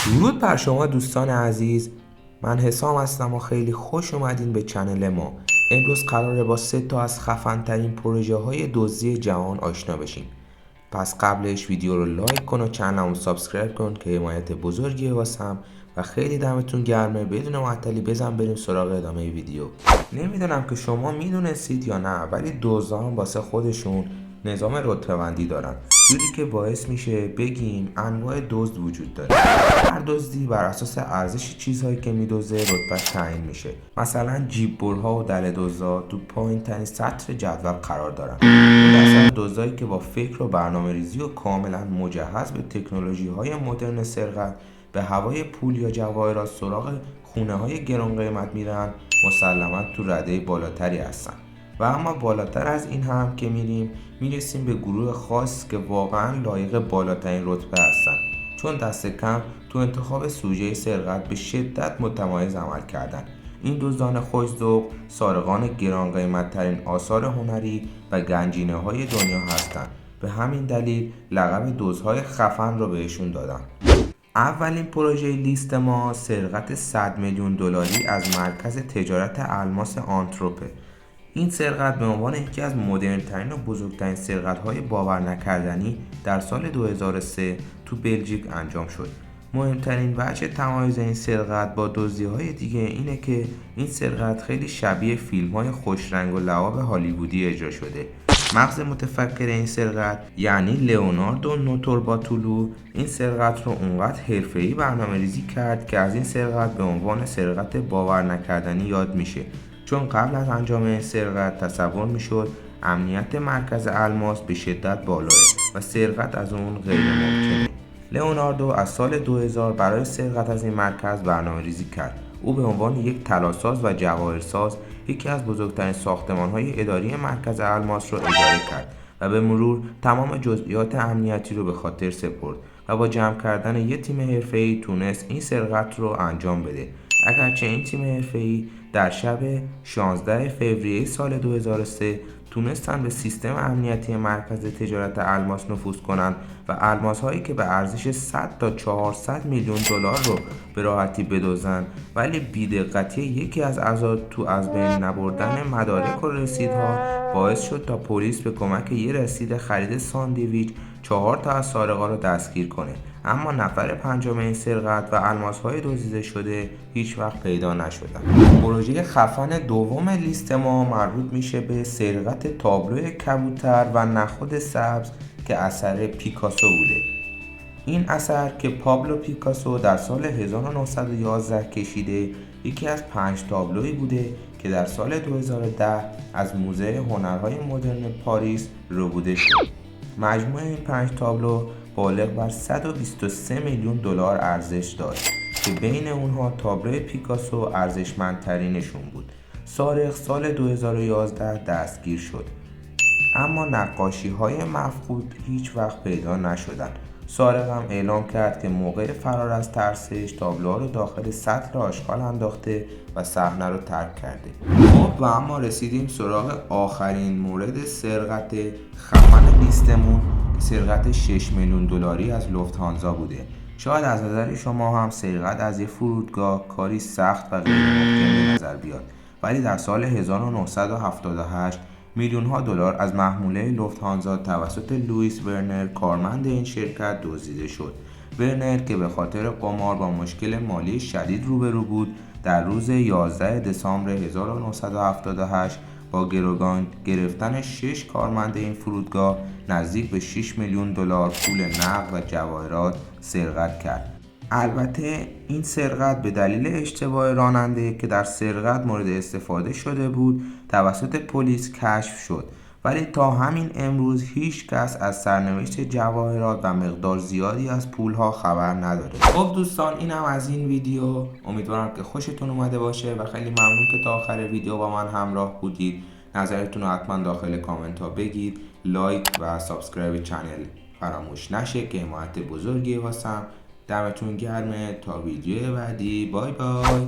درود بر شما دوستان عزیز. من حسام هستم و خیلی خوش اومدین به چنل ما. امروز قراره با 3 تا از خفن ترین پروژه های دزدی جهان آشنا بشیم. پس قبلش ویدیو رو لایک کن و چنلمو سابسکرایب کن که حمایت بزرگیه واسم و خیلی دمتون گرمه. بدون معطلی بزن بریم سراغ ادامه ویدیو. نمیدونم که شما میدونستید یا نه، ولی دزدا هم واسه خودشون نظام رتبه‌بندی دارن، جوری که باعث میشه بگیم انواع دزد وجود داره. هر دزدی بر اساس ارزش چیزهایی که میدزده رتبهش تعیین میشه. مثلا جیببرها و دله دزدا تو پایین ترین سطر جدول قرار دارن. مثلا دزدایی که با فکر و برنامه‌ریزی و کاملا مجهز به تکنولوژی‌های مدرن سرقت به هوای پول یا جواهرات سراغ خونه‌های گران قیمت میرن، مسلما تو رده بالاتری هستن. و اما بالاتر از این هم که میرسیم به گروه خاص که واقعا لایق بالاترین رتبه هستن، چون دست کم تو انتخاب سوژه سرقت به شدت متمایز عمل کردن. این دزدان خوش‌ذوق سارقان گران قیمت ترین آثار هنری و گنجینه های دنیا هستند. به همین دلیل لقب دزدهای خفن رو بهشون دادن. اولین پروژه لیست ما سرقت 100 میلیون دلاری از مرکز تجارت الماس آنتورپه. این سرقت به عنوان یکی از مدرن‌ترین و بزرگترین سرقت‌های باور نکردنی در سال 2003 تو بلژیک انجام شد. مهمترین وجه تمایز این سرقت با دزدی‌های دیگه اینه که این سرقت خیلی شبیه فیلم‌های خوشرنگ و لعاب هالیوودی اجرا شده. مغز متفکر این سرقت یعنی لئوناردو نوتورباتولو این سرقت رو اونقدر حرفه‌ای برنامه‌ریزی کرد که از این سرقت به عنوان سرقت باور نکردنی یاد میشه، چون قبل از انجام این سرقت تصور میشد امنیت مرکز الماس به شدت بالاه و سرقت از اون غیر ممکنه. لئوناردو از سال 2000 برای سرقت از این مرکز برنامه‌ریزی کرد. او به عنوان یک طلاساز و جواهرساز یکی از بزرگترین ساختمان‌های اداری مرکز الماس را اداره کرد و به مرور تمام جزئیات امنیتی رو به خاطر سپرد و با جمع کردن یک تیم حرفه‌ای تونست این سرقت رو انجام بده. اگرچه این تیم حرفه‌ای در شب 16 فوریه سال 2003 تونستن به سیستم امنیتی مرکز تجارت الماس نفوذ کنند و الماس هایی که به ارزش 100 تا 400 میلیون دلار رو به راحتی بدزدن، ولی بی‌دقتی یکی از اعضا تو از بین نبردن مدارک و رسیدها باعث شد تا پلیس به کمک یه رسید خرید ساندویچ 4 تا از سارقا رو دستگیر کنه. اما نفر پنجم این سرقت و الماس‌های دزدیده شده هیچ وقت پیدا نشدن. پروژه خفن دوم لیست ما مربوط میشه به سرقت تابلو کبوتر و نخود سبز که اثر پیکاسو بوده. این اثر که پابلو پیکاسو در سال 1911 کشیده یکی از 5 تابلویی بوده که در سال 2010 از موزه هنرهای مدرن پاریس ربوده شد. مجموع این 5 تابلو بالغ بر 123 میلیون دلار ارزش داشت که بین اونها تابلو پیکاسو ارزشمندترینشون بود. سارق سال 2011 دستگیر شد، اما نقاشی‌های مفقود هیچ وقت پیدا نشدند. سارق هم اعلام کرد که موقع فرار از ترسش تابلوها رو داخل سطل آشغال انداخته و صحنه رو ترک کرده. خب و اما رسیدیم سراغ آخرین مورد سرقت خفن لیستمون که سرقت 6 میلیون دلاری از لوفت‌هانزا بوده. شاید از نظر شما هم سرقت از یک فرودگاه کاری سخت و غیر ممکن به نظر بیاد، ولی در سال 1978 میلیون ها دلار از محموله لوفت‌هانزا توسط لوئیس ورنر کارمند این شرکت دزدیده شد. ورنر که به خاطر قمار با مشکل مالی شدید روبرو بود، در روز 11 دسامبر 1978 با گروگان گرفتن 6 کارمند این فرودگاه نزدیک به 6 میلیون دلار پول نقد و جواهرات سرقت کرد. البته این سرقت به دلیل اشتباه راننده که در سرقت مورد استفاده شده بود توسط پلیس کشف شد، ولی تا همین امروز هیچ کس از سرنوشت جواهرات و مقدار زیادی از پولها خبر نداره. خب دوستان، اینم از این ویدیو. امیدوارم که خوشتون اومده باشه و خیلی ممنون که تا آخر ویدیو با من همراه بودید. نظرتون رو حتما داخل کامنت ها بگید. لایک و سابسکرایب چنل فراموش نشه که حمایت بزرگیه واسم. دمتون گرمه. تا ویدیو بعدی. بای بای.